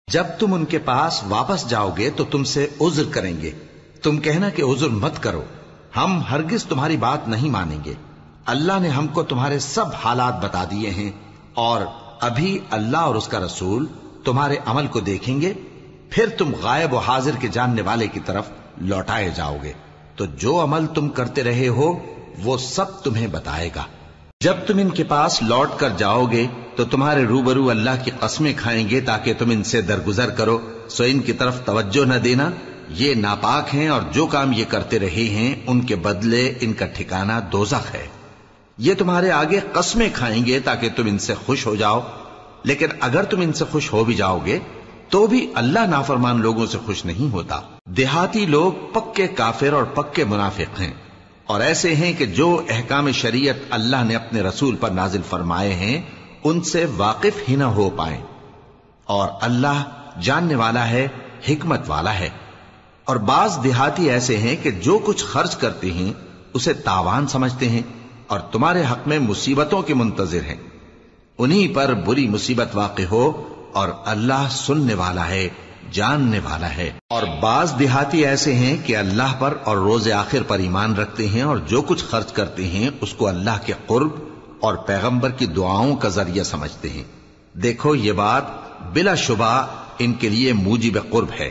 جب تم ان کے پاس واپس جاؤ گے تو تم سے عذر کریں گے، تم کہنا کہ عذر مت کرو، ہم ہرگز تمہاری بات نہیں مانیں گے۔ اللہ نے ہم کو تمہارے سب حالات بتا دیے ہیں، اور ابھی اللہ اور اس کا رسول تمہارے عمل کو دیکھیں گے، پھر تم غائب و حاضر کے جاننے والے کی طرف لوٹائے جاؤ گے، تو جو عمل تم کرتے رہے ہو وہ سب تمہیں بتائے گا۔ جب تم ان کے پاس لوٹ کر جاؤ گے تو تمہارے روبرو اللہ کی قسمیں کھائیں گے تاکہ تم ان سے درگزر کرو، سو ان کی طرف توجہ نہ دینا، یہ ناپاک ہیں اور جو کام یہ کرتے رہے ہیں ان کے بدلے ان کا ٹھکانہ دوزخ ہے۔ یہ تمہارے آگے قسمیں کھائیں گے تاکہ تم ان سے خوش ہو جاؤ، لیکن اگر تم ان سے خوش ہو بھی جاؤ گے تو بھی اللہ نافرمان لوگوں سے خوش نہیں ہوتا۔ دیہاتی لوگ پکے کافر اور پکے منافق ہیں، اور ایسے ہیں کہ جو احکام شریعت اللہ نے اپنے رسول پر نازل فرمائے ہیں ان سے واقف ہی نہ ہو پائیں، اور اللہ جاننے والا ہے، حکمت والا ہے۔ اور بعض دیہاتی ایسے ہیں کہ جو کچھ خرچ کرتے ہیں اسے تاوان سمجھتے ہیں اور تمہارے حق میں مصیبتوں کے منتظر ہیں، انہی پر بری مصیبت واقع ہو، اور اللہ سننے والا ہے، جاننے والا ہے۔ اور بعض دیہاتی ایسے ہیں کہ اللہ پر اور روز آخر پر ایمان رکھتے ہیں، اور جو کچھ خرچ کرتے ہیں اس کو اللہ کے قرب اور پیغمبر کی دعاؤں کا ذریعہ سمجھتے ہیں۔ دیکھو یہ بات بلا شبہ ان کے لیے موجب قرب ہے،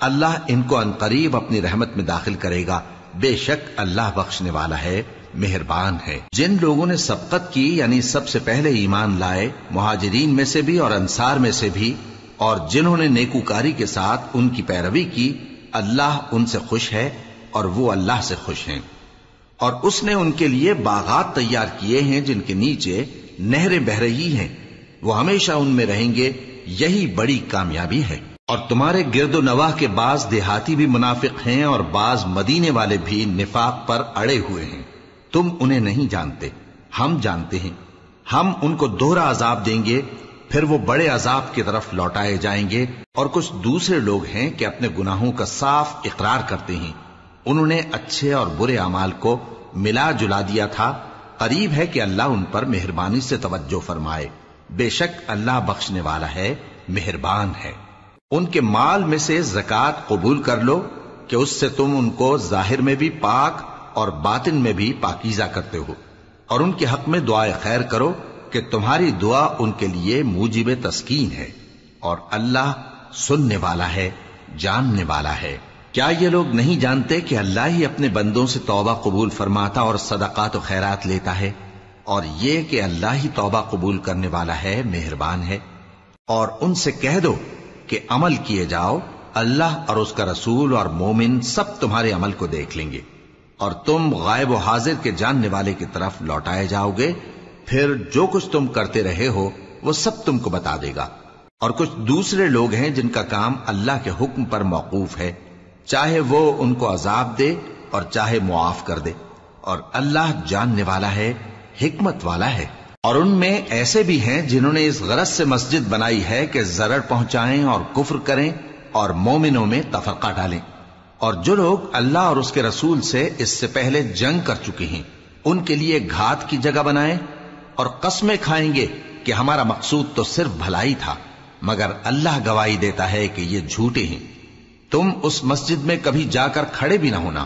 اللہ ان کو عنقریب اپنی رحمت میں داخل کرے گا، بے شک اللہ بخشنے والا ہے، مہربان ہے۔ جن لوگوں نے سبقت کی یعنی سب سے پہلے ایمان لائے، مہاجرین میں سے بھی اور انصار میں سے بھی، اور جنہوں نے نیکوکاری کے ساتھ ان کی پیروی کی، اللہ ان سے خوش ہے اور وہ اللہ سے خوش ہیں۔ اور اس نے ان کے لیے باغات تیار کیے ہیں جن کے نیچے نہریں بہہ رہی ہیں، وہ ہمیشہ ان میں رہیں گے، یہی بڑی کامیابی ہے۔ اور تمہارے گرد و نواح کے بعض دیہاتی بھی منافق ہیں اور بعض مدینے والے بھی نفاق پر اڑے ہوئے ہیں، تم انہیں نہیں جانتے، ہم جانتے ہیں۔ ہم ان کو دوہرا عذاب دیں گے، پھر وہ بڑے عذاب کی طرف لوٹائے جائیں گے۔ اور کچھ دوسرے لوگ ہیں کہ اپنے گناہوں کا صاف اقرار کرتے ہیں، انہوں نے اچھے اور برے اعمال کو ملا جلا دیا تھا، قریب ہے کہ اللہ ان پر مہربانی سے توجہ فرمائے، بے شک اللہ بخشنے والا ہے، مہربان ہے۔ ان کے مال میں سے زکوٰۃ قبول کر لو کہ اس سے تم ان کو ظاہر میں بھی پاک اور باطن میں بھی پاکیزہ کرتے ہو، اور ان کے حق میں دعائے خیر کرو کہ تمہاری دعا ان کے لیے موجب تسکین ہے، اور اللہ سننے والا ہے، جاننے والا ہے۔ کیا یہ لوگ نہیں جانتے کہ اللہ ہی اپنے بندوں سے توبہ قبول فرماتا اور صدقات و خیرات لیتا ہے، اور یہ کہ اللہ ہی توبہ قبول کرنے والا ہے، مہربان ہے۔ اور ان سے کہہ دو کہ عمل کیے جاؤ، اللہ اور اس کا رسول اور مومن سب تمہارے عمل کو دیکھ لیں گے، اور تم غائب و حاضر کے جاننے والے کی طرف لوٹائے جاؤ گے، پھر جو کچھ تم کرتے رہے ہو وہ سب تم کو بتا دے گا۔ اور کچھ دوسرے لوگ ہیں جن کا کام اللہ کے حکم پر موقوف ہے، چاہے وہ ان کو عذاب دے اور چاہے معاف کر دے، اور اللہ جاننے والا ہے، حکمت والا ہے۔ اور ان میں ایسے بھی ہیں جنہوں نے اس غرض سے مسجد بنائی ہے کہ ضرر پہنچائیں اور کفر کریں اور مومنوں میں تفرقہ ڈالیں، اور جو لوگ اللہ اور اس کے رسول سے اس سے پہلے جنگ کر چکے ہیں ان کے لیے گھات کی جگہ بنائیں، اور قسمیں کھائیں گے کہ ہمارا مقصود تو صرف بھلائی تھا، مگر اللہ گواہی دیتا ہے کہ یہ جھوٹے ہیں۔ تم اس مسجد میں کبھی جا کر کھڑے بھی نہ ہونا،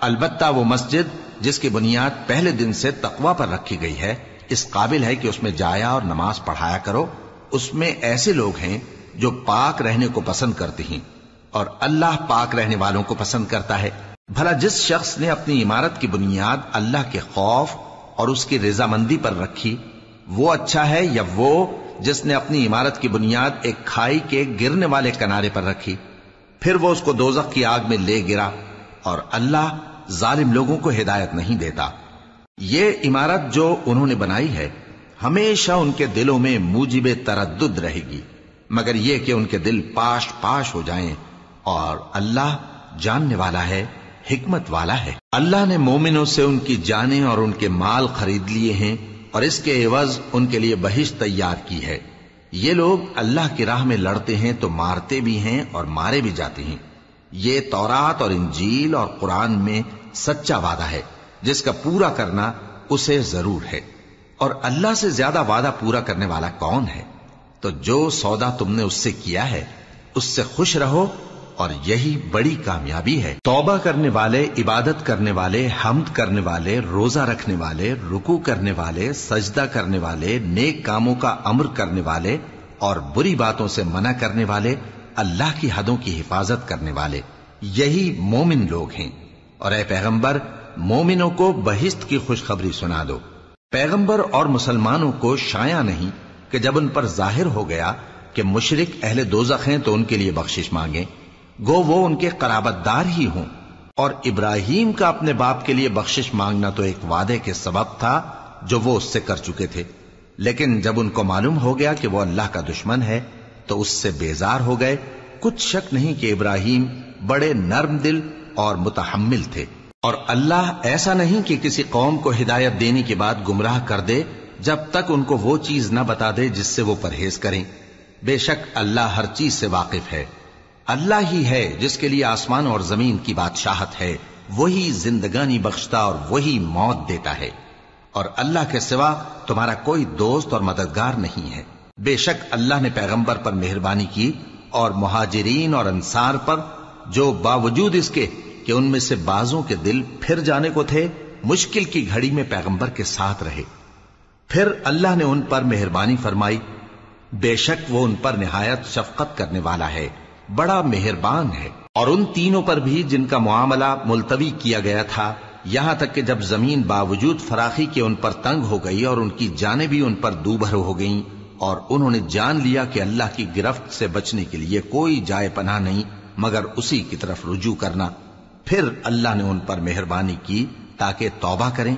البتہ وہ مسجد جس کی بنیاد پہلے دن سے تقوی پر رکھی گئی ہے اس قابل ہے کہ اس میں جایا اور نماز پڑھایا کرو۔ اس میں ایسے لوگ ہیں جو پاک رہنے کو پسند کرتے ہیں، اور اللہ پاک رہنے والوں کو پسند کرتا ہے۔ بھلا جس شخص نے اپنی عمارت کی بنیاد اللہ کے خوف اور اس کی رضامندی پر رکھی، وہ اچھا ہے یا وہ جس نے اپنی عمارت کی بنیاد ایک کھائی کے گرنے والے کنارے پر رکھی، پھر وہ اس کو دوزخ کی آگ میں لے گرا، اور اللہ ظالم لوگوں کو ہدایت نہیں دیتا۔ یہ عمارت جو انہوں نے بنائی ہے ہمیشہ ان کے دلوں میں موجب تردد رہے گی، مگر یہ کہ ان کے دل پاش پاش ہو جائیں، اور اللہ جاننے والا ہے، حکمت والا ہے۔ اللہ نے مومنوں سے ان کی جانیں اور ان کے مال خرید لیے ہیں، اور اس کے عوض ان کے لیے بہشت تیار کی ہے۔ یہ لوگ اللہ کی راہ میں لڑتے ہیں تو مارتے بھی ہیں اور مارے بھی جاتے ہیں۔ یہ تورات اور انجیل اور قرآن میں سچا وعدہ ہے جس کا پورا کرنا اسے ضرور ہے، اور اللہ سے زیادہ وعدہ پورا کرنے والا کون ہے؟ تو جو سودا تم نے اس سے کیا ہے اس سے خوش رہو اور یہی بڑی کامیابی ہے۔ توبہ کرنے والے، عبادت کرنے والے، حمد کرنے والے، روزہ رکھنے والے، رکوع کرنے والے، سجدہ کرنے والے، نیک کاموں کا امر کرنے والے اور بری باتوں سے منع کرنے والے، اللہ کی حدوں کی حفاظت کرنے والے، یہی مومن لوگ ہیں۔ اور اے پیغمبر، مومنوں کو بہشت کی خوشخبری سنا دو۔ پیغمبر اور مسلمانوں کو شایع نہیں کہ جب ان پر ظاہر ہو گیا کہ مشرک اہل دوزخ ہیں تو ان کے لیے بخشش مانگیں، گو وہ ان کے قرابت دار ہی ہوں۔ اور ابراہیم کا اپنے باپ کے لیے بخشش مانگنا تو ایک وعدے کے سبب تھا جو وہ اس سے کر چکے تھے، لیکن جب ان کو معلوم ہو گیا کہ وہ اللہ کا دشمن ہے تو اس سے بیزار ہو گئے۔ کچھ شک نہیں کہ ابراہیم بڑے نرم دل اور متحمل تھے، اور اللہ ایسا نہیں کہ کسی قوم کو ہدایت دینے کے بعد گمراہ کر دے جب تک ان کو وہ چیز نہ بتا دے جس سے وہ پرہیز کریں۔ بے شک اللہ ہر چیز سے واقف ہے۔ اللہ ہی ہے جس کے لیے آسمان اور زمین کی بادشاہت ہے، وہی زندگانی بخشتا اور وہی موت دیتا ہے، اور اللہ کے سوا تمہارا کوئی دوست اور مددگار نہیں ہے۔ بے شک اللہ نے پیغمبر پر مہربانی کی اور مہاجرین اور انصار پر، جو باوجود اس کے کہ ان میں سے بعضوں کے دل پھر جانے کو تھے، مشکل کی گھڑی میں پیغمبر کے ساتھ رہے۔ پھر اللہ نے ان پر مہربانی فرمائی، بے شک وہ ان پر نہایت شفقت کرنے والا ہے، بڑا مہربان ہے۔ اور ان تینوں پر بھی جن کا معاملہ ملتوی کیا گیا تھا، یہاں تک کہ جب زمین باوجود فراخی کے ان پر تنگ ہو گئی اور ان کی جانیں بھی ان پر دوبھر ہو گئیں، اور انہوں نے جان لیا کہ اللہ کی گرفت سے بچنے کے لیے کوئی جائے پناہ نہیں مگر اسی کی طرف رجوع کرنا، پھر اللہ نے ان پر مہربانی کی تاکہ توبہ کریں۔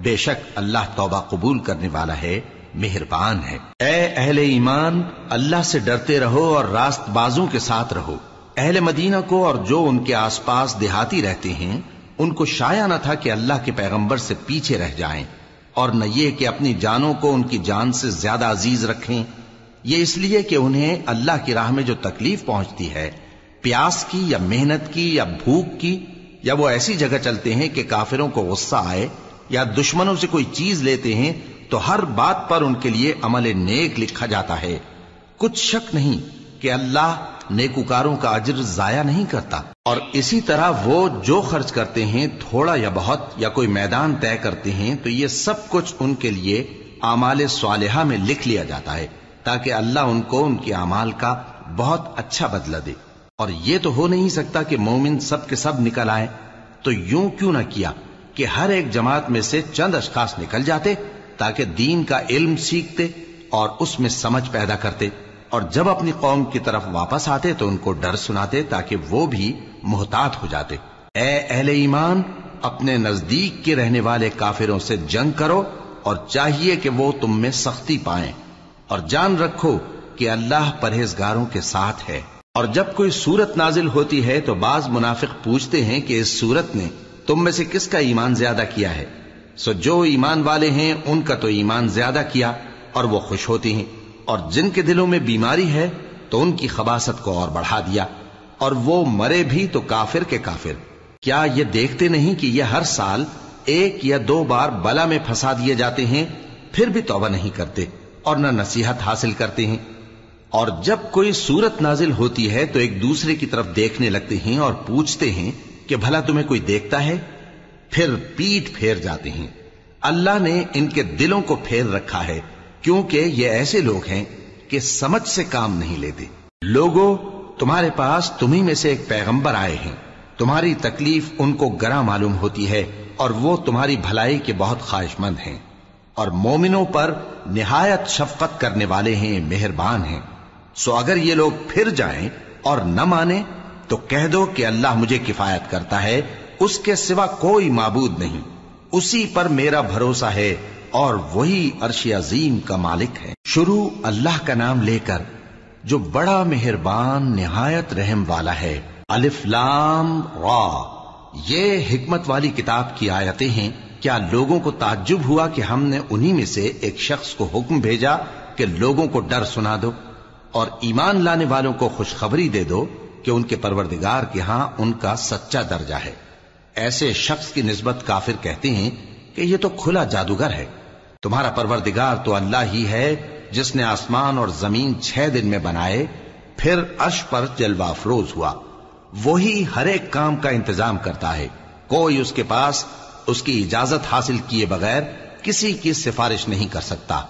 بے شک اللہ توبہ قبول کرنے والا ہے، مہربان ہے۔ اے اہل ایمان، اللہ سے ڈرتے رہو اور راست بازوں کے ساتھ رہو۔ اہل مدینہ کو اور جو ان کے آس پاس دیہاتی رہتے ہیں، ان کو شایع نہ تھا کہ اللہ کے پیغمبر سے پیچھے رہ جائیں، اور نہ یہ کہ اپنی جانوں کو ان کی جان سے زیادہ عزیز رکھیں۔ یہ اس لیے کہ انہیں اللہ کی راہ میں جو تکلیف پہنچتی ہے، پیاس کی یا محنت کی یا بھوک کی، یا وہ ایسی جگہ چلتے ہیں کہ کافروں کو غصہ آئے یا دشمنوں سے کوئی چیز لیتے ہیں، تو ہر بات پر ان کے لیے عمل نیک لکھا جاتا ہے۔ کچھ شک نہیں کہ اللہ نیکوکاروں کا اجر ضائع نہیں کرتا۔ اور اسی طرح وہ جو خرچ کرتے ہیں، تھوڑا یا بہت یا کوئی میدان طے کرتے ہیں، تو یہ سب کچھ ان کے لیے اعمال صالحہ میں لکھ لیا جاتا ہے، تاکہ اللہ ان کو ان کے اعمال کا بہت اچھا بدلہ دے۔ اور یہ تو ہو نہیں سکتا کہ مومن سب کے سب نکل آئے، تو یوں کیوں نہ کیا کہ ہر ایک جماعت میں سے چند اشخاص نکل جاتے تاکہ دین کا علم سیکھتے اور اس میں سمجھ پیدا کرتے، اور جب اپنی قوم کی طرف واپس آتے تو ان کو ڈر سناتے تاکہ وہ بھی محتاط ہو جاتے۔ اے اہل ایمان، اپنے نزدیک کے رہنے والے کافروں سے جنگ کرو، اور چاہیے کہ وہ تم میں سختی پائیں، اور جان رکھو کہ اللہ پرہیزگاروں کے ساتھ ہے۔ اور جب کوئی سورت نازل ہوتی ہے تو بعض منافق پوچھتے ہیں کہ اس سورت نے تم میں سے کس کا ایمان زیادہ کیا ہے؟ سو جو ایمان والے ہیں ان کا تو ایمان زیادہ کیا، اور وہ خوش ہوتی ہیں، اور جن کے دلوں میں بیماری ہے تو ان کی خباثت کو اور بڑھا دیا، اور وہ مرے بھی تو کافر کے کافر۔ کیا یہ دیکھتے نہیں کہ یہ ہر سال 1 یا 2 بار بلا میں پھنسا دیے جاتے ہیں، پھر بھی توبہ نہیں کرتے اور نہ نصیحت حاصل کرتے ہیں؟ اور جب کوئی سورت نازل ہوتی ہے تو ایک دوسرے کی طرف دیکھنے لگتے ہیں اور پوچھتے ہیں کہ بھلا تمہیں کوئی دیکھتا ہے؟ پھر پیٹ پھیر جاتے ہیں۔ اللہ نے ان کے دلوں کو پھیر رکھا ہے، کیونکہ یہ ایسے لوگ ہیں کہ سمجھ سے کام نہیں لیتے۔ لوگوں، تمہارے پاس تمہیں میں سے ایک پیغمبر آئے ہیں، تمہاری تکلیف ان کو گراں معلوم ہوتی ہے، اور وہ تمہاری بھلائی کے بہت خواہش مند ہیں، اور مومنوں پر نہایت شفقت کرنے والے ہیں، مہربان ہیں۔ سو اگر یہ لوگ پھر جائیں اور نہ مانیں تو کہہ دو کہ اللہ مجھے کفایت کرتا ہے، اس کے سوا کوئی معبود نہیں، اسی پر میرا بھروسہ ہے، اور وہی عرش عظیم کا مالک ہے۔ شروع اللہ کا نام لے کر جو بڑا مہربان نہایت رحم والا ہے۔ الف لام را، یہ حکمت والی کتاب کی آیتیں ہیں۔ کیا لوگوں کو تعجب ہوا کہ ہم نے انہی میں سے ایک شخص کو حکم بھیجا کہ لوگوں کو ڈر سنا دو اور ایمان لانے والوں کو خوشخبری دے دو کہ ان کے پروردگار کے ہاں ان کا سچا درجہ ہے۔ ایسے شخص کی نسبت کافر کہتے ہیں کہ یہ تو کھلا جادوگر ہے۔ تمہارا پروردگار تو اللہ ہی ہے جس نے آسمان اور زمین 6 دن میں بنائے، پھر عرش پر جلوہ افروز ہوا۔ وہی ہر ایک کام کا انتظام کرتا ہے، کوئی اس کے پاس اس کی اجازت حاصل کیے بغیر کسی کی سفارش نہیں کر سکتا۔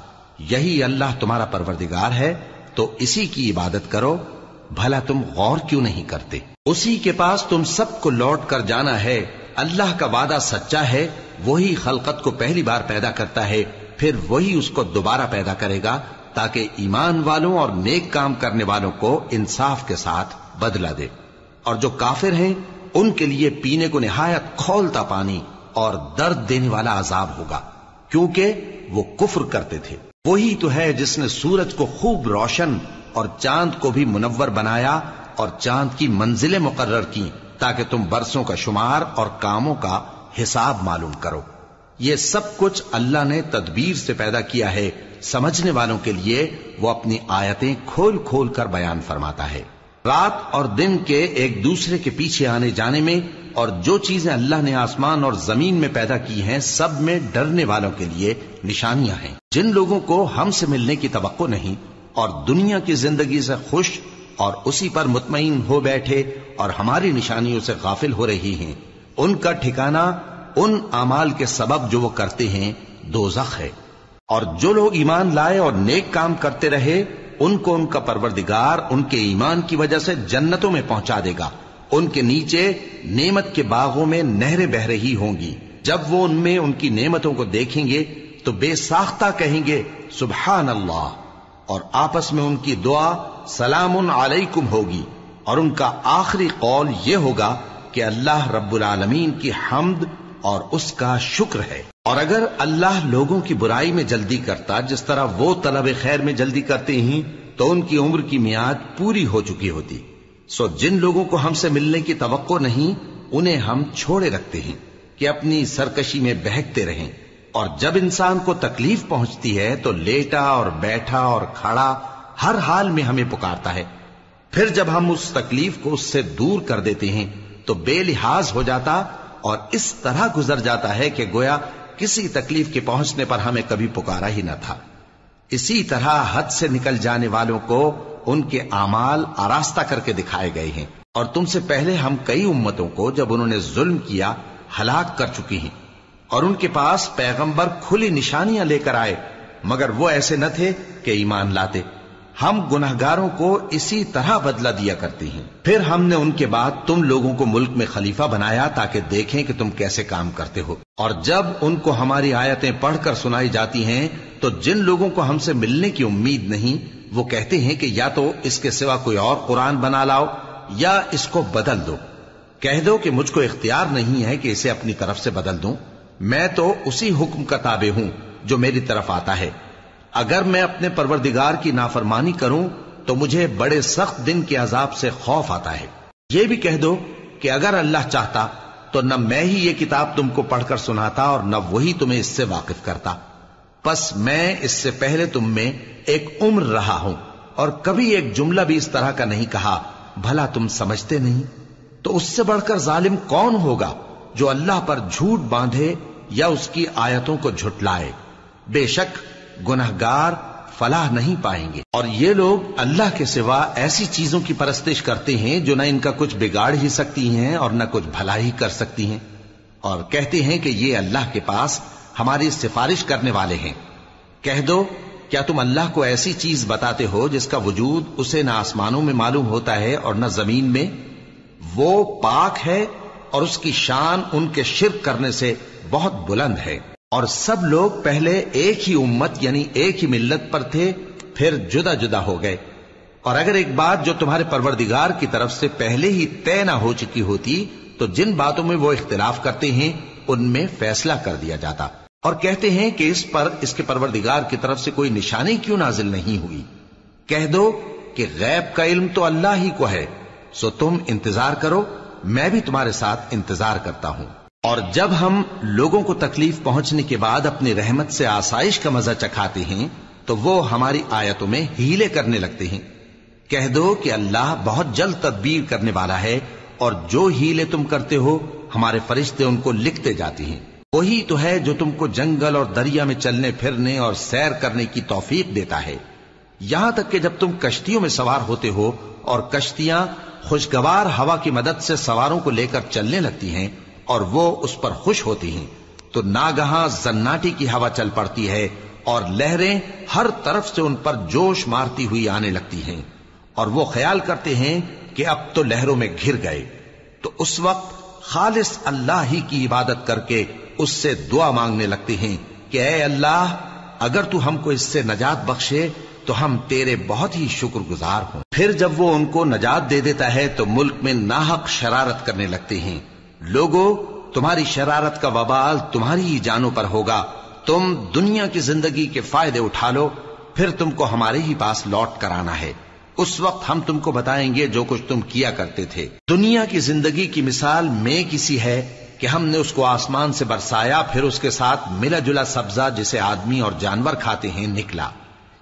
یہی اللہ تمہارا پروردگار ہے، تو اسی کی عبادت کرو۔ بھلا تم غور کیوں نہیں کرتے؟ اسی کے پاس تم سب کو لوٹ کر جانا ہے۔ اللہ کا وعدہ سچا ہے، وہی خلقت کو پہلی بار پیدا کرتا ہے، پھر وہی اس کو دوبارہ پیدا کرے گا تاکہ ایمان والوں اور نیک کام کرنے والوں کو انصاف کے ساتھ بدلہ دے۔ اور جو کافر ہیں ان کے لیے پینے کو نہایت کھولتا پانی اور درد دینے والا عذاب ہوگا، کیونکہ وہ کفر کرتے تھے۔ وہی تو ہے جس نے سورج کو خوب روشن اور چاند کو بھی منور بنایا اور چاند کی منزلیں مقرر کی تاکہ تم برسوں کا شمار اور کاموں کا حساب معلوم کرو۔ یہ سب کچھ اللہ نے تدبیر سے پیدا کیا ہے، سمجھنے والوں کے لیے وہ اپنی آیتیں کھول کھول کر بیان فرماتا ہے۔ رات اور دن کے ایک دوسرے کے پیچھے آنے جانے میں اور جو چیزیں اللہ نے آسمان اور زمین میں پیدا کی ہیں سب میں ڈرنے والوں کے لیے نشانیاں ہیں۔ جن لوگوں کو ہم سے ملنے کی توقع نہیں اور دنیا کی زندگی سے خوش اور اسی پر مطمئن ہو بیٹھے اور ہماری نشانیوں سے غافل ہو رہی ہیں، ان کا ٹھکانہ ان اعمال کے سبب جو وہ کرتے ہیں دوزخ ہے۔ اور جو لوگ ایمان لائے اور نیک کام کرتے رہے ان کو ان کا پروردگار ان کے ایمان کی وجہ سے جنتوں میں پہنچا دے گا، ان کے نیچے نعمت کے باغوں میں نہریں بہ رہی ہوں گی۔ جب وہ ان میں ان کی نعمتوں کو دیکھیں گے تو بے ساختہ کہیں گے سبحان اللہ، اور آپس میں ان کی دعا سلام علیکم ہوگی، اور ان کا آخری قول یہ ہوگا کہ اللہ رب العالمین کی حمد اور اس کا شکر ہے۔ اور اگر اللہ لوگوں کی برائی میں جلدی کرتا جس طرح وہ طلب خیر میں جلدی کرتے ہیں تو ان کی عمر کی میعاد پوری ہو چکی ہوتی۔ سو جن لوگوں کو ہم سے ملنے کی توقع نہیں انہیں ہم چھوڑے رکھتے ہیں کہ اپنی سرکشی میں بہکتے رہیں، اور جب انسان کو تکلیف پہنچتی ہے تو لیٹا اور بیٹھا اور کھڑا ہر حال میں ہمیں پکارتا ہے۔ پھر جب ہم اس تکلیف کو اس سے دور کر دیتے ہیں تو بے لحاظ ہو جاتا اور اس طرح گزر جاتا ہے کہ گویا کسی تکلیف کے پہنچنے پر ہمیں کبھی پکارا ہی نہ تھا۔ اسی طرح حد سے نکل جانے والوں کو ان کے اعمال آراستہ کر کے دکھائے گئے ہیں، اور تم سے پہلے ہم کئی امتوں کو جب انہوں نے ظلم کیا ہلاک کر چکی ہیں، اور ان کے پاس پیغمبر کھلی نشانیاں لے کر آئے مگر وہ ایسے نہ تھے کہ ایمان لاتے۔ ہم گنہگاروں کو اسی طرح بدلہ دیا کرتے ہیں۔ پھر ہم نے ان کے بعد تم لوگوں کو ملک میں خلیفہ بنایا تاکہ دیکھیں کہ تم کیسے کام کرتے ہو، اور جب ان کو ہماری آیتیں پڑھ کر سنائی جاتی ہیں تو جن لوگوں کو ہم سے ملنے کی امید نہیں وہ کہتے ہیں کہ یا تو اس کے سوا کوئی اور قرآن بنا لاؤ یا اس کو بدل دو۔ کہہ دو کہ مجھ کو اختیار نہیں ہے کہ اسے اپنی طرف سے بدل دوں، میں تو اسی حکم کا تابع ہوں جو میری طرف آتا ہے۔ اگر میں اپنے پروردگار کی نافرمانی کروں تو مجھے بڑے سخت دن کے عذاب سے خوف آتا ہے۔ یہ بھی کہہ دو کہ اگر اللہ چاہتا تو نہ میں ہی یہ کتاب تم کو پڑھ کر سناتا اور نہ وہی تمہیں اس سے واقف کرتا، پس میں اس سے پہلے تم میں ایک عمر رہا ہوں اور کبھی ایک جملہ بھی اس طرح کا نہیں کہا، بھلا تم سمجھتے نہیں؟ تو اس سے بڑھ کر ظالم کون ہوگا جو اللہ پر جھوٹ باندھے یا اس کی آیتوں کو جھٹلائے؟ بے شک گنہگار فلاح نہیں پائیں گے۔ اور یہ لوگ اللہ کے سوا ایسی چیزوں کی پرستش کرتے ہیں جو نہ ان کا کچھ بگاڑ ہی سکتی ہیں اور نہ کچھ بھلا ہی کر سکتی ہیں، اور کہتے ہیں کہ یہ اللہ کے پاس ہماری سفارش کرنے والے ہیں۔ کہہ دو کیا تم اللہ کو ایسی چیز بتاتے ہو جس کا وجود اسے نہ آسمانوں میں معلوم ہوتا ہے اور نہ زمین میں؟ وہ پاک ہے اور اس کی شان ان کے شرک کرنے سے بہت بلند ہے۔ اور سب لوگ پہلے ایک ہی امت یعنی ایک ہی ملت پر تھے، پھر جدا جدا ہو گئے، اور اگر ایک بات جو تمہارے پروردگار کی طرف سے پہلے ہی طے نہ ہو چکی ہوتی تو جن باتوں میں وہ اختلاف کرتے ہیں ان میں فیصلہ کر دیا جاتا۔ اور کہتے ہیں کہ اس پر اس کے پروردگار کی طرف سے کوئی نشانی کیوں نازل نہیں ہوئی؟ کہہ دو کہ غیب کا علم تو اللہ ہی کو ہے، سو تم انتظار کرو، میں بھی تمہارے ساتھ انتظار کرتا ہوں۔ اور جب ہم لوگوں کو تکلیف پہنچنے کے بعد اپنی رحمت سے آسائش کا مزہ چکھاتے ہیں تو وہ ہماری آیتوں میں ہیلے کرنے لگتے ہیں۔ کہہ دو کہ اللہ بہت جلد تدبیر کرنے والا ہے، اور جو ہیلے تم کرتے ہو ہمارے فرشتے ان کو لکھتے جاتے ہیں۔ وہی تو ہے جو تم کو جنگل اور دریا میں چلنے پھرنے اور سیر کرنے کی توفیق دیتا ہے۔ یہاں تک کہ جب تم کشتیوں میں سوار ہوتے ہو اور کشتیاں خوشگوار ہوا کی مدد سے سواروں کو لے کر چلنے لگتی ہیں اور وہ اس پر خوش ہوتی ہیں، تو ناگہاں زناٹی کی ہوا چل پڑتی ہے اور لہریں ہر طرف سے ان پر جوش مارتی ہوئی آنے لگتی ہیں، اور وہ خیال کرتے ہیں کہ اب تو لہروں میں گھر گئے۔ تو اس وقت خالص اللہ ہی کی عبادت کر کے اس سے دعا مانگنے لگتے ہیں کہ اے اللہ، اگر تو ہم کو اس سے نجات بخشے تو ہم تیرے بہت ہی شکر گزار ہوں۔ پھر جب وہ ان کو نجات دے دیتا ہے تو ملک میں ناحق شرارت کرنے لگتے ہیں۔ لوگو، تمہاری شرارت کا وبال تمہاری ہی جانوں پر ہوگا، تم دنیا کی زندگی کے فائدے اٹھا لو، پھر تم کو ہمارے ہی پاس لوٹ کر آنا ہے، اس وقت ہم تم کو بتائیں گے جو کچھ تم کیا کرتے تھے۔ دنیا کی زندگی کی مثال میں کسی ہے کہ ہم نے اس کو آسمان سے برسایا، پھر اس کے ساتھ ملا جلا سبزہ جسے آدمی اور جانور کھاتے ہیں نکلا،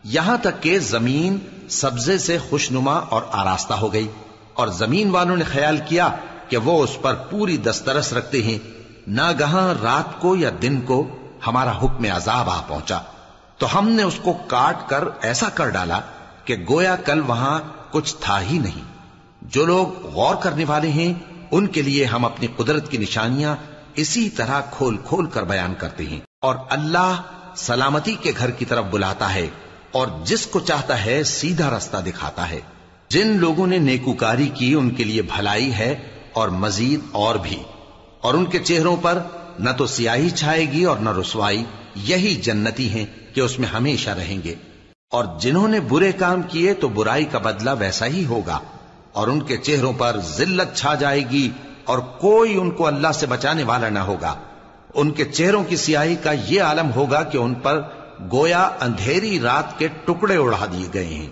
یہاں تک کہ زمین سبزے سے خوشنما اور آراستہ ہو گئی، اور زمین والوں نے خیال کیا کہ وہ اس پر پوری دسترس رکھتے ہیں۔ ناگہاں رات کو یا دن کو ہمارا حکم عذاب آ پہنچا تو ہم نے اس کو کاٹ کر ایسا کر ڈالا کہ گویا کل وہاں کچھ تھا ہی نہیں۔ جو لوگ غور کرنے والے ہیں ان کے لیے ہم اپنی قدرت کی نشانیاں اسی طرح کھول کھول کر بیان کرتے ہیں، اور اللہ سلامتی کے گھر کی طرف بلاتا ہے اور جس کو چاہتا ہے سیدھا رستہ دکھاتا ہے۔ جن لوگوں نے نیکوکاری کی ان کے لیے بھلائی ہے اور مزید اور بھی، اور ان کے چہروں پر نہ تو سیاہی چھائے گی اور نہ رسوائی، یہی جنتی ہیں کہ اس میں ہمیشہ رہیں گے۔ اور جنہوں نے برے کام کیے تو برائی کا بدلہ ویسا ہی ہوگا، اور ان کے چہروں پر ذلت چھا جائے گی اور کوئی ان کو اللہ سے بچانے والا نہ ہوگا۔ ان کے چہروں کی سیاہی کا یہ عالم ہوگا کہ ان پر گویا اندھیری رات کے ٹکڑے اڑا دیے گئے ہیں،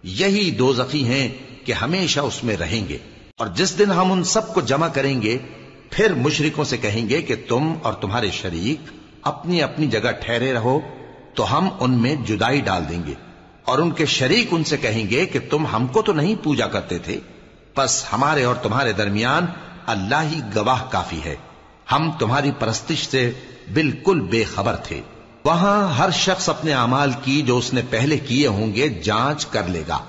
یہی دوزخی ہیں کہ ہمیشہ اس میں رہیں گے۔ اور جس دن ہم ان سب کو جمع کریں گے پھر مشرکوں سے کہیں گے کہ تم اور تمہارے شریک اپنی اپنی جگہ ٹھہرے رہو، تو ہم ان میں جدائی ڈال دیں گے، اور ان کے شریک ان سے کہیں گے کہ تم ہم کو تو نہیں پوجا کرتے تھے، بس ہمارے اور تمہارے درمیان اللہ ہی گواہ کافی ہے، ہم تمہاری پرستش سے بالکل بے خبر تھے۔ وہاں ہر شخص اپنے اعمال کی جو اس نے پہلے کیے ہوں گے جانچ کر لے گا،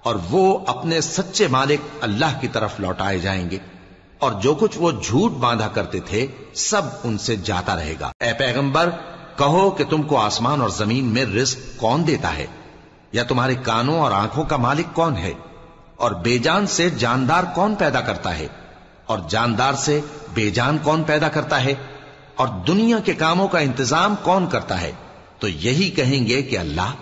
اور وہ اپنے سچے مالک اللہ کی طرف لوٹائے جائیں گے، اور جو کچھ وہ جھوٹ باندھا کرتے تھے سب ان سے جاتا رہے گا۔ اے پیغمبر، کہو کہ تم کو آسمان اور زمین میں رزق کون دیتا ہے، یا تمہارے کانوں اور آنکھوں کا مالک کون ہے، اور بے جان سے جاندار کون پیدا کرتا ہے، اور جاندار سے بے جان کون پیدا کرتا ہے، اور دنیا کے کاموں کا انتظام کون کرتا ہے؟ تو یہی کہیں گے کہ اللہ۔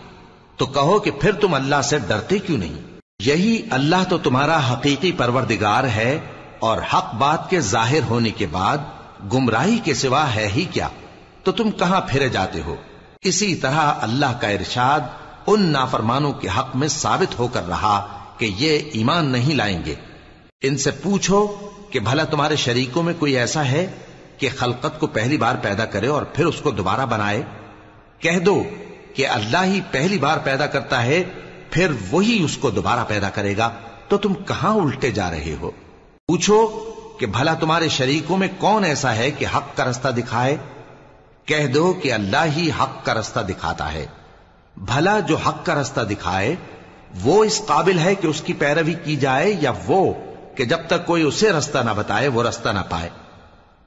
تو کہو کہ پھر تم اللہ سے ڈرتے کیوں نہیں؟ یہی اللہ تو تمہارا حقیقی پروردگار ہے، اور حق بات کے ظاہر ہونے کے بعد گمراہی کے سوا ہے ہی کیا، تو تم کہاں پھرے جاتے ہو؟ اسی طرح اللہ کا ارشاد ان نافرمانوں کے حق میں ثابت ہو کر رہا کہ یہ ایمان نہیں لائیں گے۔ ان سے پوچھو کہ بھلا تمہارے شریکوں میں کوئی ایسا ہے کہ خلقت کو پہلی بار پیدا کرے اور پھر اس کو دوبارہ بنائے؟ کہہ دو کہ اللہ ہی پہلی بار پیدا کرتا ہے، پھر وہی اس کو دوبارہ پیدا کرے گا، تو تم کہاں الٹے جا رہے ہو؟ پوچھو کہ بھلا تمہارے شریکوں میں کون ایسا ہے کہ حق کا رستہ دکھائے؟ کہہ دو کہ اللہ ہی حق کا رستہ دکھاتا ہے۔ بھلا جو حق کا رستہ دکھائے وہ اس قابل ہے کہ اس کی پیروی کی جائے، یا وہ کہ جب تک کوئی اسے رستہ نہ بتائے وہ رستہ نہ پائے؟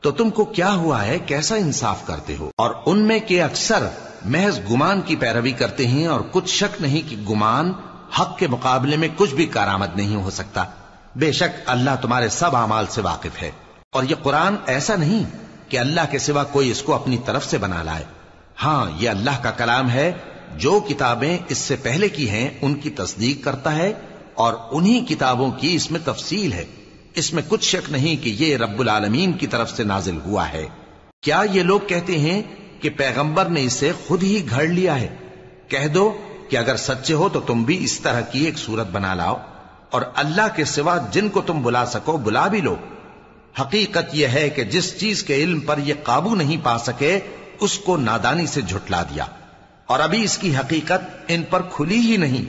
تو تم کو کیا ہوا ہے، کیسا انصاف کرتے ہو؟ اور ان میں کے اکثر محض گمان کی پیروی کرتے ہیں، اور کچھ شک نہیں کہ گمان حق کے مقابلے میں کچھ بھی کارآمد نہیں ہو سکتا۔ بے شک اللہ تمہارے سب اعمال سے واقف ہے، اور یہ قرآن ایسا نہیں کہ اللہ کے سوا کوئی اس کو اپنی طرف سے بنا لائے۔ ہاں، یہ اللہ کا کلام ہے، جو کتابیں اس سے پہلے کی ہیں ان کی تصدیق کرتا ہے، اور انہی کتابوں کی اس میں تفصیل ہے۔ اس میں کچھ شک نہیں کہ یہ رب العالمین کی طرف سے نازل ہوا ہے۔ کیا یہ لوگ کہتے ہیں کہ پیغمبر نے اسے خود ہی گھڑ لیا ہے؟ کہہ دو کہ اگر سچے ہو تو تم بھی اس طرح کی ایک صورت بنا لاؤ، اور اللہ کے سوا جن کو تم بلا سکو بلا بھی لو۔ حقیقت یہ ہے کہ جس چیز کے علم پر یہ قابو نہیں پا سکے اس کو نادانی سے جھٹلا دیا، اور ابھی اس کی حقیقت ان پر کھلی ہی نہیں۔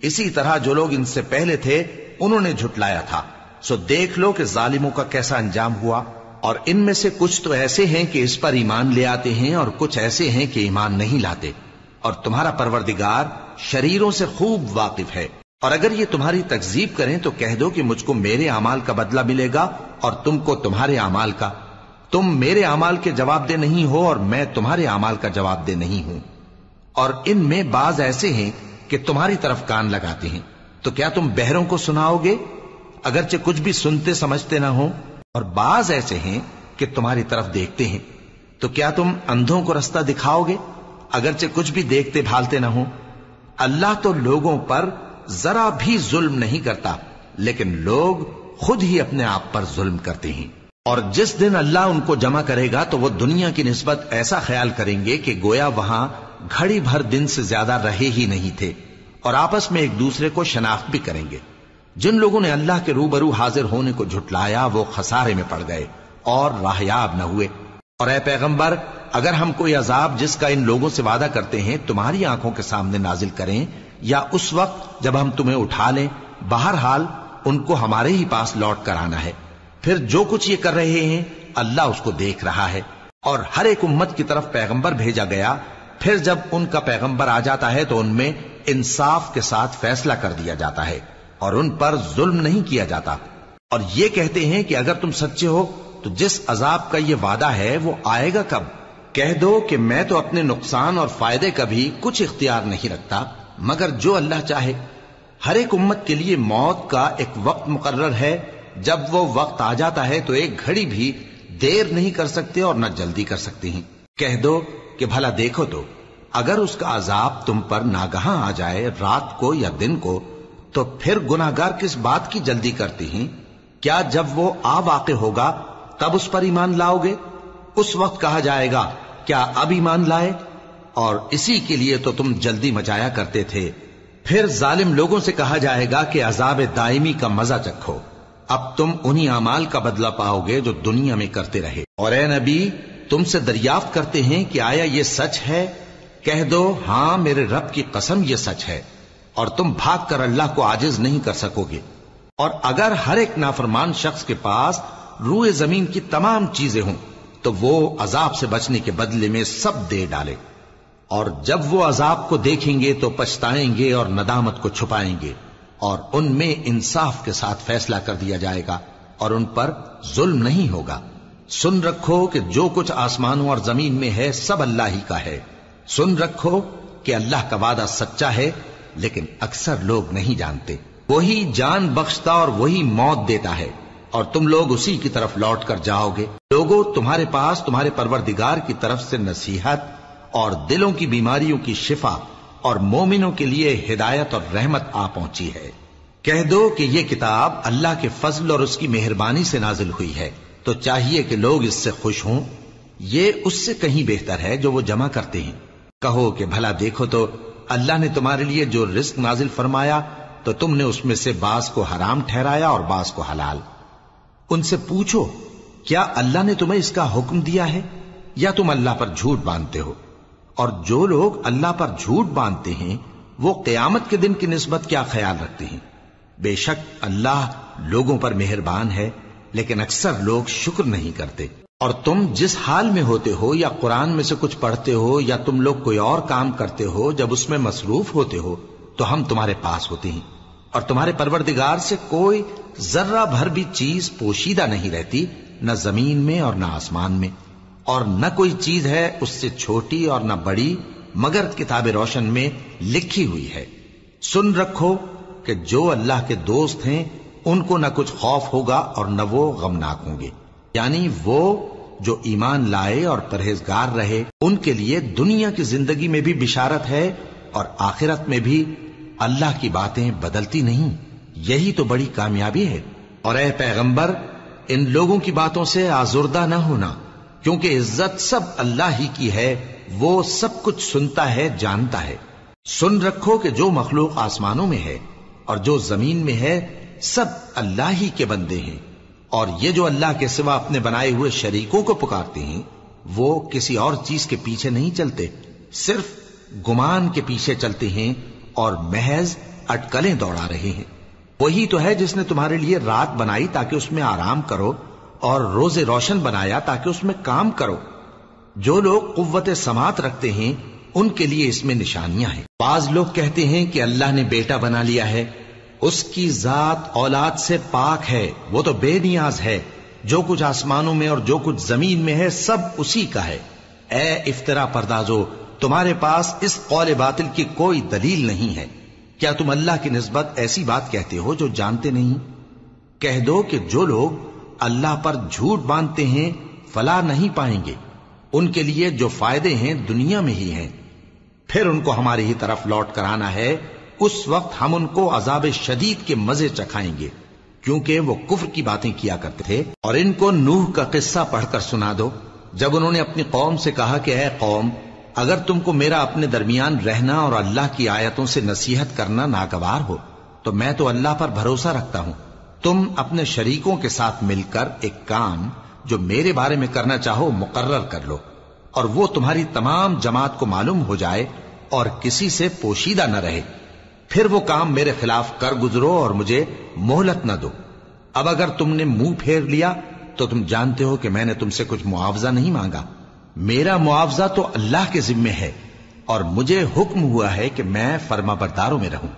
اسی طرح جو لوگ ان سے پہلے تھے انہوں نے جھٹلایا تھا، سو دیکھ لو کہ ظالموں کا کیسا انجام ہوا۔ اور ان میں سے کچھ تو ایسے ہیں کہ اس پر ایمان لے آتے ہیں، اور کچھ ایسے ہیں کہ ایمان نہیں لاتے، اور تمہارا پروردگار شریروں سے خوب واقف ہے۔ اور اگر یہ تمہاری تکذیب کریں تو کہہ دو کہ مجھ کو میرے اعمال کا بدلہ ملے گا اور تم کو تمہارے اعمال کا۔ تم میرے اعمال کے جواب دہ نہیں ہو اور میں تمہارے اعمال کا جواب دہ نہیں ہوں۔ اور ان میں بعض ایسے ہیں کہ تمہاری طرف کان لگاتے ہیں، تو کیا تم بہروں کو سناؤ گے اگرچہ کچھ بھی سنتے سمجھتے نہ ہو؟ اور بعض ایسے ہیں کہ تمہاری طرف دیکھتے ہیں، تو کیا تم اندھوں کو رستہ دکھاؤ گے اگرچہ کچھ بھی دیکھتے بھالتے نہ ہو؟ اللہ تو لوگوں پر ذرا بھی ظلم نہیں کرتا، لیکن لوگ خود ہی اپنے آپ پر ظلم کرتے ہیں۔ اور جس دن اللہ ان کو جمع کرے گا تو وہ دنیا کی نسبت ایسا خیال کریں گے کہ گویا وہاں گھڑی بھر دن سے زیادہ رہے ہی نہیں تھے، اور آپس میں ایک دوسرے کو شناخت بھی کریں گے۔ جن لوگوں نے اللہ کے روبرو حاضر ہونے کو جھٹلایا وہ خسارے میں پڑ گئے اور راہیاب نہ ہوئے۔ اور اے پیغمبر، اگر ہم کوئی عذاب جس کا ان لوگوں سے وعدہ کرتے ہیں تمہاری آنکھوں کے سامنے نازل کریں یا اس وقت جب ہم تمہیں اٹھا لیں، بہرحال ان کو ہمارے ہی پاس لوٹ کر آنا ہے۔ پھر جو کچھ یہ کر رہے ہیں اللہ اس کو دیکھ رہا ہے۔ اور ہر ایک امت کی طرف پیغمبر بھیجا گیا، پھر جب ان کا پیغمبر آ جاتا ہے تو ان میں انصاف کے ساتھ فیصلہ کر دیا جاتا ہے اور ان پر ظلم نہیں کیا جاتا۔ اور یہ کہتے ہیں کہ اگر تم سچے ہو تو جس عذاب کا یہ وعدہ ہے وہ آئے گا کب؟ کہہ دو کہ میں تو اپنے نقصان اور فائدے کا بھی کچھ اختیار نہیں رکھتا مگر جو اللہ چاہے۔ ہر ایک امت کے لیے موت کا ایک وقت مقرر ہے، جب وہ وقت آ جاتا ہے تو ایک گھڑی بھی دیر نہیں کر سکتے اور نہ جلدی کر سکتے ہیں۔ کہہ دو کہ بھلا دیکھو تو اگر اس کا عذاب تم پر ناگہاں آ جائے رات کو یا دن کو تو پھر گناہگار کس بات کی جلدی کرتے ہیں؟ کیا جب وہ آ واقع ہوگا تب اس پر ایمان لاؤ گے؟ اس وقت کہا جائے گا کیا اب ایمان لائے؟ اور اسی کے لیے تو تم جلدی مچایا کرتے تھے۔ پھر ظالم لوگوں سے کہا جائے گا کہ عذاب دائمی کا مزہ چکھو، اب تم انہی اعمال کا بدلہ پاؤ گے جو دنیا میں کرتے رہے۔ اور اے نبی، تم سے دریافت کرتے ہیں کہ آیا یہ سچ ہے؟ کہہ دو ہاں میرے رب کی قسم یہ سچ ہے، اور تم بھاگ کر اللہ کو عاجز نہیں کر سکو گے۔ اور اگر ہر ایک نافرمان شخص کے پاس روئے زمین کی تمام چیزیں ہوں تو وہ عذاب سے بچنے کے بدلے میں سب دے ڈالے، اور جب وہ عذاب کو دیکھیں گے تو پچھتائیں گے اور ندامت کو چھپائیں گے، اور ان میں انصاف کے ساتھ فیصلہ کر دیا جائے گا اور ان پر ظلم نہیں ہوگا۔ سن رکھو کہ جو کچھ آسمانوں اور زمین میں ہے سب اللہ ہی کا ہے۔ سن رکھو کہ اللہ کا وعدہ سچا ہے، لیکن اکثر لوگ نہیں جانتے۔ وہی جان بخشتا اور وہی موت دیتا ہے، اور تم لوگ اسی کی طرف لوٹ کر جاؤ گے۔ لوگوں، تمہارے پاس تمہارے پروردگار کی طرف سے نصیحت اور دلوں کی بیماریوں کی شفا اور مومنوں کے لیے ہدایت اور رحمت آ پہنچی ہے۔ کہہ دو کہ یہ کتاب اللہ کے فضل اور اس کی مہربانی سے نازل ہوئی ہے، تو چاہیے کہ لوگ اس سے خوش ہوں۔ یہ اس سے کہیں بہتر ہے جو وہ جمع کرتے ہیں۔ کہو کہ بھلا دیکھو تو اللہ نے تمہارے لیے جو رزق نازل فرمایا تو تم نے اس میں سے بعض کو حرام ٹھہرایا اور بعض کو حلال۔ ان سے پوچھو کیا اللہ نے تمہیں اس کا حکم دیا ہے یا تم اللہ پر جھوٹ باندھتے ہو؟ اور جو لوگ اللہ پر جھوٹ باندھتے ہیں وہ قیامت کے دن کی نسبت کیا خیال رکھتے ہیں؟ بے شک اللہ لوگوں پر مہربان ہے، لیکن اکثر لوگ شکر نہیں کرتے۔ اور تم جس حال میں ہوتے ہو یا قرآن میں سے کچھ پڑھتے ہو یا تم لوگ کوئی اور کام کرتے ہو، جب اس میں مصروف ہوتے ہو تو ہم تمہارے پاس ہوتے ہیں، اور تمہارے پروردگار سے کوئی ذرہ بھر بھی چیز پوشیدہ نہیں رہتی، نہ زمین میں اور نہ آسمان میں، اور نہ کوئی چیز ہے اس سے چھوٹی اور نہ بڑی مگر کتاب روشن میں لکھی ہوئی ہے۔ سن رکھو کہ جو اللہ کے دوست ہیں ان کو نہ کچھ خوف ہوگا اور نہ وہ غمناک ہوں گے، یعنی وہ جو ایمان لائے اور پرہیزگار رہے ان کے لیے دنیا کی زندگی میں بھی بشارت ہے اور آخرت میں بھی۔ اللہ کی باتیں بدلتی نہیں، یہی تو بڑی کامیابی ہے۔ اور اے پیغمبر، ان لوگوں کی باتوں سے آزردہ نہ ہونا، کیونکہ عزت سب اللہ ہی کی ہے، وہ سب کچھ سنتا ہے، جانتا ہے۔ سن رکھو کہ جو مخلوق آسمانوں میں ہے اور جو زمین میں ہے سب اللہ ہی کے بندے ہیں، اور یہ جو اللہ کے سوا اپنے بنائے ہوئے شریکوں کو پکارتے ہیں وہ کسی اور چیز کے پیچھے نہیں چلتے، صرف گمان کے پیچھے چلتے ہیں اور محض اٹکلیں دوڑا رہے ہیں۔ وہی تو ہے جس نے تمہارے لیے رات بنائی تاکہ اس میں آرام کرو اور روز روشن بنایا تاکہ اس میں کام کرو۔ جو لوگ قوت سماعت رکھتے ہیں ان کے لیے اس میں نشانیاں ہیں۔ بعض لوگ کہتے ہیں کہ اللہ نے بیٹا بنا لیا ہے، اس کی ذات اولاد سے پاک ہے، وہ تو بے نیاز ہے، جو کچھ آسمانوں میں اور جو کچھ زمین میں ہے سب اسی کا ہے۔ اے افترا پردازو، تمہارے پاس اس قول باطل کی کوئی دلیل نہیں ہے، کیا تم اللہ کی نسبت ایسی بات کہتے ہو جو جانتے نہیں؟ کہہ دو کہ جو لوگ اللہ پر جھوٹ باندھتے ہیں فلاح نہیں پائیں گے، ان کے لیے جو فائدے ہیں دنیا میں ہی ہیں، پھر ان کو ہماری ہی طرف لوٹ کر آنا ہے، اس وقت ہم ان کو عذاب شدید کے مزے چکھائیں گے، کیونکہ وہ کفر کی باتیں کیا کرتے تھے۔ اور ان کو نوح کا قصہ پڑھ کر سنا دو، جب انہوں نے اپنی قوم سے کہا کہ اے قوم، اگر تم کو میرا اپنے درمیان رہنا اور اللہ کی آیتوں سے نصیحت کرنا ناگوار ہو تو میں تو اللہ پر بھروسہ رکھتا ہوں، تم اپنے شریکوں کے ساتھ مل کر ایک کام جو میرے بارے میں کرنا چاہو مقرر کر لو، اور وہ تمہاری تمام جماعت کو معلوم ہو جائے اور کسی سے پوشیدہ نہ رہے، پھر وہ کام میرے خلاف کر گزرو اور مجھے مہلت نہ دو۔ اب اگر تم نے منہ پھیر لیا تو تم جانتے ہو کہ میں نے تم سے کچھ معاوضہ نہیں مانگا، میرا معاوضہ تو اللہ کے ذمے ہے، اور مجھے حکم ہوا ہے کہ میں فرما برداروں میں رہوں۔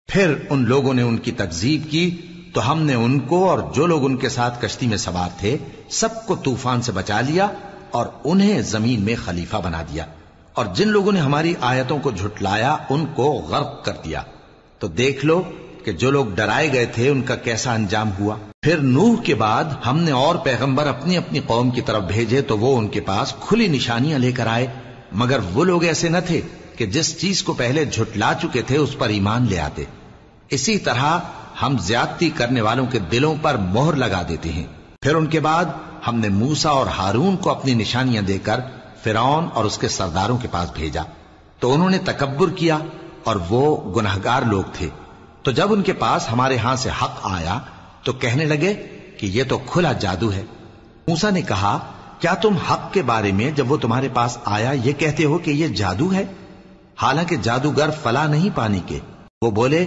پھر ان لوگوں نے ان کی تکذیب کی تو ہم نے ان کو اور جو لوگ ان کے ساتھ کشتی میں سوار تھے سب کو طوفان سے بچا لیا اور انہیں زمین میں خلیفہ بنا دیا، اور جن لوگوں نے ہماری آیتوں کو جھٹلایا ان کو غرق کر دیا۔ تو دیکھ لو کہ جو لوگ ڈرائے گئے تھے ان کا کیسا انجام ہوا۔ پھر نوح کے بعد ہم نے اور پیغمبر اپنی اپنی قوم کی طرف بھیجے تو وہ ان کے پاس کھلی نشانیاں لے کر آئے، مگر وہ لوگ ایسے نہ تھے کہ جس چیز کو پہلے جھٹلا چکے تھے اس پر ایمان لے آتے۔ اسی طرح ہم زیادتی کرنے والوں کے دلوں پر مہر لگا دیتے ہیں۔ پھر ان کے بعد ہم نے موسیٰ اور ہارون کو اپنی نشانیاں دے کر فرعون اور اس کے سرداروں کے پاس بھیجا، تو انہوں نے تکبر کیا اور وہ گناہگار لوگ تھے۔ تو جب ان کے پاس ہمارے ہاں سے حق آیا تو کہنے لگے کہ یہ تو کھلا جادو ہے۔ موسیٰ نے کہا کیا تم حق کے بارے میں جب وہ تمہارے پاس آیا یہ کہتے ہو کہ یہ جادو ہے، حالانکہ جادوگر فلاح نہیں پانے کے؟ وہ بولے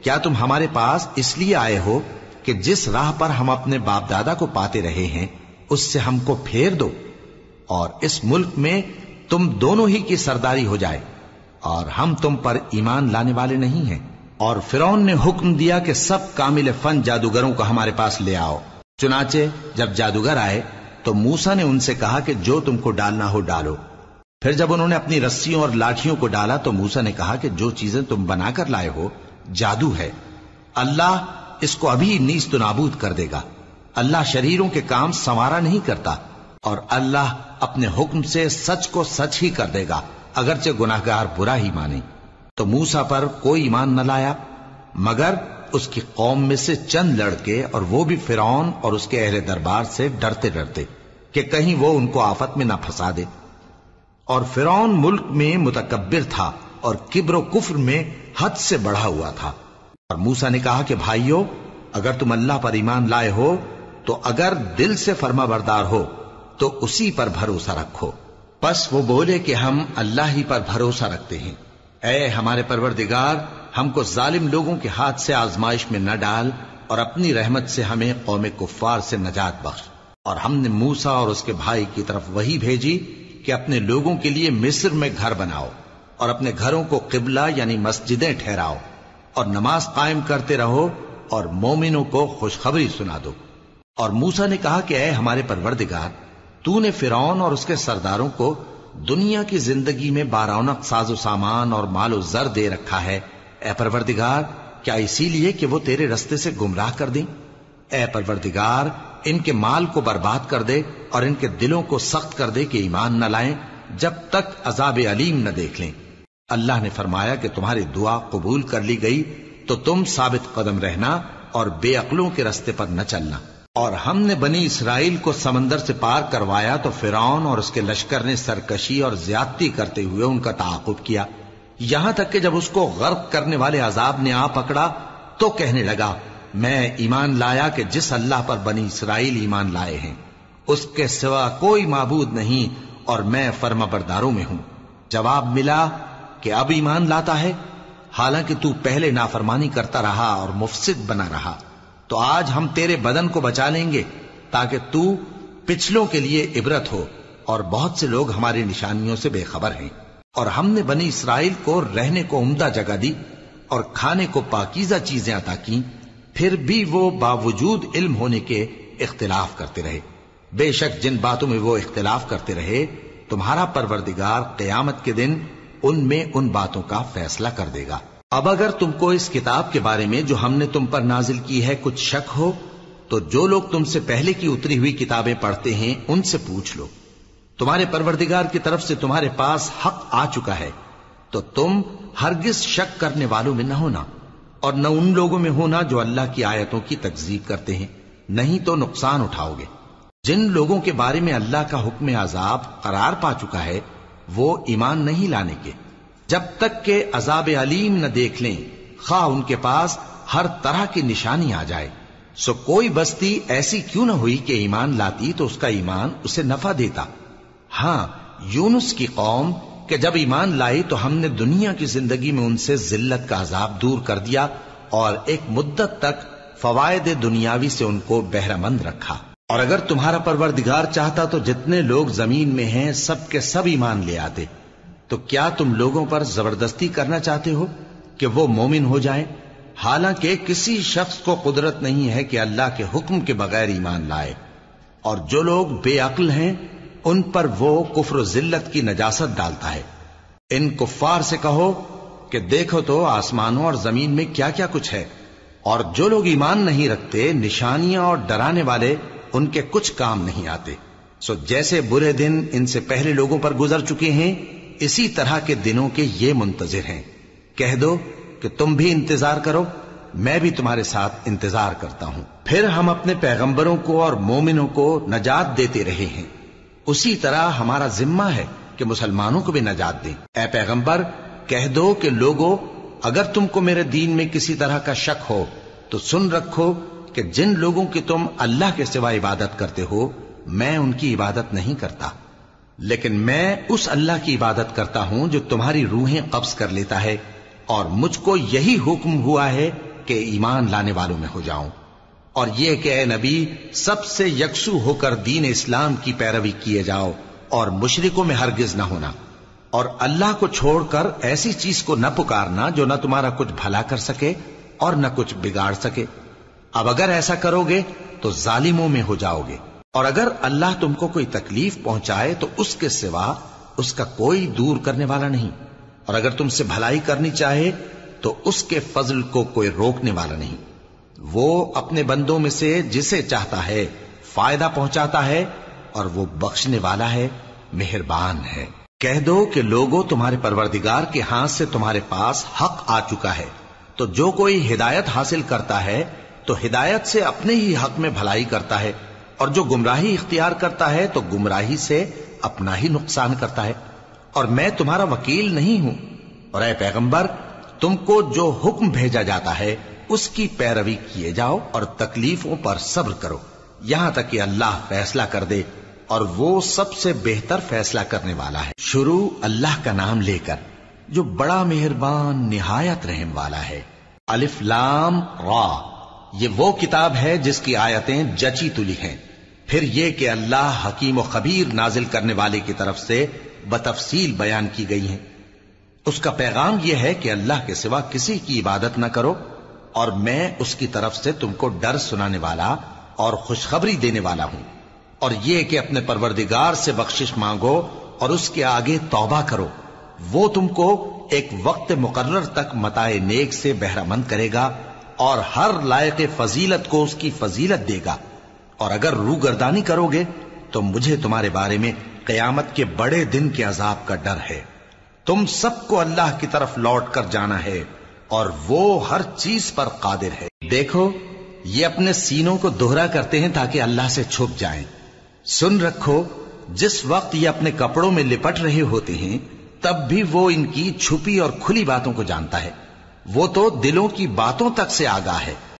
کیا تم ہمارے پاس اس لیے آئے ہو کہ جس راہ پر ہم اپنے باپ دادا کو پاتے رہے ہیں اس سے ہم کو پھیر دو، اور اس ملک میں تم دونوں ہی کی سرداری ہو جائے، اور ہم تم پر ایمان لانے والے نہیں ہیں۔ اور فرعون نے حکم دیا کہ سب کامل فن جادوگروں کو ہمارے پاس لے آؤ۔ چنانچہ جب جادوگر آئے تو موسیٰ نے ان سے کہا کہ جو تم کو ڈالنا ہو ڈالو۔ پھر جب انہوں نے اپنی رسیوں اور لاٹھیوں کو ڈالا تو موسیٰ نے کہا کہ جو چیزیں تم بنا کر لائے ہو جادو ہے، اللہ اس کو ابھی نیست و نابود کر دے گا۔ اللہ شریروں کے کام سنوارا نہیں کرتا، اور اللہ اپنے حکم سے سچ کو سچ ہی کر دے گا اگرچہ گناہگار برا ہی مانے۔ تو موسیٰ پر کوئی ایمان نہ لایا مگر اس کی قوم میں سے چند لڑکے، اور وہ بھی فرعون اور اس کے اہل دربار سے ڈرتے ڈرتے کہ کہیں وہ ان کو آفت میں نہ پھنسا دے۔ اور فرعون ملک میں متکبر تھا اور کبر و کفر میں حد سے بڑھا ہوا تھا۔ اور موسیٰ نے کہا کہ بھائیو، اگر تم اللہ پر ایمان لائے ہو تو اگر دل سے فرما بردار ہو تو اسی پر بھروسہ رکھو۔ پس وہ بولے کہ ہم اللہ ہی پر بھروسہ رکھتے ہیں۔ اے ہمارے پروردگار، ہم کو ظالم لوگوں کے ہاتھ سے آزمائش میں نہ ڈال، اور اپنی رحمت سے ہمیں قوم کفار سے نجات بخش۔ اور ہم نے موسیٰ اور اس کے بھائی کی طرف وحی بھیجی کہ اپنے لوگوں کے لیے مصر میں گھر بناؤ، اور اپنے گھروں کو قبلہ یعنی مسجدیں ٹھہراؤ، اور نماز قائم کرتے رہو، اور مومنوں کو خوشخبری سنا دو۔ اور موسیٰ نے کہا کہ اے ہمارے پروردگار، تو نے فرعون اور اس کے سرداروں کو دنیا کی زندگی میں بارونق ساز و سامان اور مال و زر دے رکھا ہے، اے پروردگار کیا اسی لیے کہ وہ تیرے رستے سے گمراہ کر دیں؟ اے پروردگار ان کے مال کو برباد کر دے اور ان کے دلوں کو سخت کر دے کہ ایمان نہ لائیں جب تک عذاب علیم نہ دیکھ لیں۔ اللہ نے فرمایا کہ تمہاری دعا قبول کر لی گئی تو تم ثابت قدم رہنا اور بے عقلوں کے رستے پر نہ چلنا۔ اور ہم نے بنی اسرائیل کو سمندر سے پار کروایا تو فرعون اور اس کے لشکر نے سرکشی اور زیادتی کرتے ہوئے ان کا تعاقب کیا، یہاں تک کہ جب اس کو غرق کرنے والے عذاب نے آ پکڑا تو کہنے لگا میں ایمان لایا کہ جس اللہ پر بنی اسرائیل ایمان لائے ہیں اس کے سوا کوئی معبود نہیں، اور میں فرما برداروں میں ہوں۔ جواب ملا کہ اب ایمان لاتا ہے، حالانکہ تو پہلے نافرمانی کرتا رہا اور مفسد بنا رہا، تو آج ہم تیرے بدن کو بچا لیں گے تاکہ تو پچھلوں کے لیے عبرت ہو، اور بہت سے لوگ ہماری نشانیوں سے بے خبر ہیں۔ اور ہم نے بنی اسرائیل کو رہنے کو عمدہ جگہ دی اور کھانے کو پاکیزہ چیزیں عطا کی، پھر بھی وہ باوجود علم ہونے کے اختلاف کرتے رہے۔ بے شک جن باتوں میں وہ اختلاف کرتے رہے تمہارا پروردگار قیامت کے دن ان میں ان باتوں کا فیصلہ کر دے گا۔ اب اگر تم کو اس کتاب کے بارے میں جو ہم نے تم پر نازل کی ہے کچھ شک ہو تو جو لوگ تم سے پہلے کی اتری ہوئی کتابیں پڑھتے ہیں ان سے پوچھ لو، تمہارے پروردگار کی طرف سے تمہارے پاس حق آ چکا ہے تو تم ہرگز شک کرنے والوں میں نہ ہونا اور نہ ان لوگوں میں ہونا جو اللہ کی آیتوں کی تکذیب کرتے ہیں، نہیں تو نقصان اٹھاؤ گے۔ جن لوگوں کے بارے میں اللہ کا حکم عذاب قرار پا چکا ہے وہ ایمان نہیں لانے کے جب تک کہ عذاب علیم نہ دیکھ لیں، خواہ ان کے پاس ہر طرح کی نشانی آ جائے۔ سو کوئی بستی ایسی کیوں نہ ہوئی کہ ایمان لاتی تو اس کا ایمان اسے نفع دیتا۔ ہاں، یونس کی قوم کہ جب ایمان لائی تو ہم نے دنیا کی زندگی میں ان سے ذلت کا عذاب دور کر دیا اور ایک مدت تک فوائد دنیاوی سے ان کو بہرہ مند رکھا۔ اور اگر تمہارا پروردگار چاہتا تو جتنے لوگ زمین میں ہیں سب کے سب ایمان لے آتے، تو کیا تم لوگوں پر زبردستی کرنا چاہتے ہو کہ وہ مومن ہو جائیں؟ حالانکہ کسی شخص کو قدرت نہیں ہے کہ اللہ کے حکم کے بغیر ایمان لائے، اور جو لوگ بے عقل ہیں ان پر وہ کفر و ذلت کی نجاست ڈالتا ہے۔ ان کفار سے کہو کہ دیکھو تو آسمانوں اور زمین میں کیا کیا کچھ ہے، اور جو لوگ ایمان نہیں رکھتے نشانیاں اور ڈرانے والے ان کے کچھ کام نہیں آتے۔ سو جیسے برے دن ان سے پہلے لوگوں پر گزر چکے ہیں اسی طرح کے دنوں کے یہ منتظر ہیں۔ کہہ دو کہ تم بھی انتظار کرو، میں بھی تمہارے ساتھ انتظار کرتا ہوں۔ پھر ہم اپنے پیغمبروں کو اور مومنوں کو نجات دیتے رہے ہیں، اسی طرح ہمارا ذمہ ہے کہ مسلمانوں کو بھی نجات دیں۔ اے پیغمبر کہہ دو کہ لوگو اگر تم کو میرے دین میں کسی طرح کا شک ہو تو سن رکھو کہ جن لوگوں کی تم اللہ کے سوا عبادت کرتے ہو میں ان کی عبادت نہیں کرتا، لیکن میں اس اللہ کی عبادت کرتا ہوں جو تمہاری روحیں قبض کر لیتا ہے، اور مجھ کو یہی حکم ہوا ہے کہ ایمان لانے والوں میں ہو جاؤں، اور یہ کہ اے نبی سب سے یکسو ہو کر دین اسلام کی پیروی کیے جاؤ اور مشرکوں میں ہرگز نہ ہونا، اور اللہ کو چھوڑ کر ایسی چیز کو نہ پکارنا جو نہ تمہارا کچھ بھلا کر سکے اور نہ کچھ بگاڑ سکے۔ اب اگر ایسا کرو گے تو ظالموں میں ہو جاؤ گے، اور اگر اللہ تم کو کوئی تکلیف پہنچائے تو اس کے سوا اس کا کوئی دور کرنے والا نہیں، اور اگر تم سے بھلائی کرنی چاہے تو اس کے فضل کو کوئی روکنے والا نہیں۔ وہ اپنے بندوں میں سے جسے چاہتا ہے فائدہ پہنچاتا ہے، اور وہ بخشنے والا ہے، مہربان ہے۔ کہہ دو کہ لوگوں تمہارے پروردگار کے ہاتھ سے تمہارے پاس حق آ چکا ہے، تو جو کوئی ہدایت حاصل کرتا ہے تو ہدایت سے اپنے ہی حق میں بھلائی کرتا ہے، اور جو گمراہی اختیار کرتا ہے تو گمراہی سے اپنا ہی نقصان کرتا ہے، اور میں تمہارا وکیل نہیں ہوں۔ اور اے پیغمبر تم کو جو حکم بھیجا جاتا ہے اس کی پیروی کیے جاؤ اور تکلیفوں پر صبر کرو یہاں تک کہ اللہ فیصلہ کر دے، اور وہ سب سے بہتر فیصلہ کرنے والا ہے۔ شروع اللہ کا نام لے کر جو بڑا مہربان نہایت رحم والا ہے۔ الف لام را، یہ وہ کتاب ہے جس کی آیتیں جچی تلی ہیں۔ پھر یہ کہ اللہ حکیم و خبیر نازل کرنے والے کی طرف سے بتفصیل بیان کی گئی ہیں۔ اس کا پیغام یہ ہے کہ اللہ کے سوا کسی کی عبادت نہ کرو، اور میں اس کی طرف سے تم کو ڈر سنانے والا اور خوشخبری دینے والا ہوں، اور یہ کہ اپنے پروردگار سے بخشش مانگو اور اس کے آگے توبہ کرو، وہ تم کو ایک وقت مقرر تک متاع نیک سے بہرہ مند کرے گا اور ہر لائق فضیلت کو اس کی فضیلت دے گا، اور اگر روگردانی کرو گے تو مجھے تمہارے بارے میں قیامت کے بڑے دن کے عذاب کا ڈر ہے۔ تم سب کو اللہ کی طرف لوٹ کر جانا ہے اور وہ ہر چیز پر قادر ہے۔ دیکھو یہ اپنے سینوں کو دوہرا کرتے ہیں تاکہ اللہ سے چھپ جائیں۔ سن رکھو جس وقت یہ اپنے کپڑوں میں لپٹ رہے ہوتے ہیں تب بھی وہ ان کی چھپی اور کھلی باتوں کو جانتا ہے، وہ تو دلوں کی باتوں تک سے آگاہ ہے۔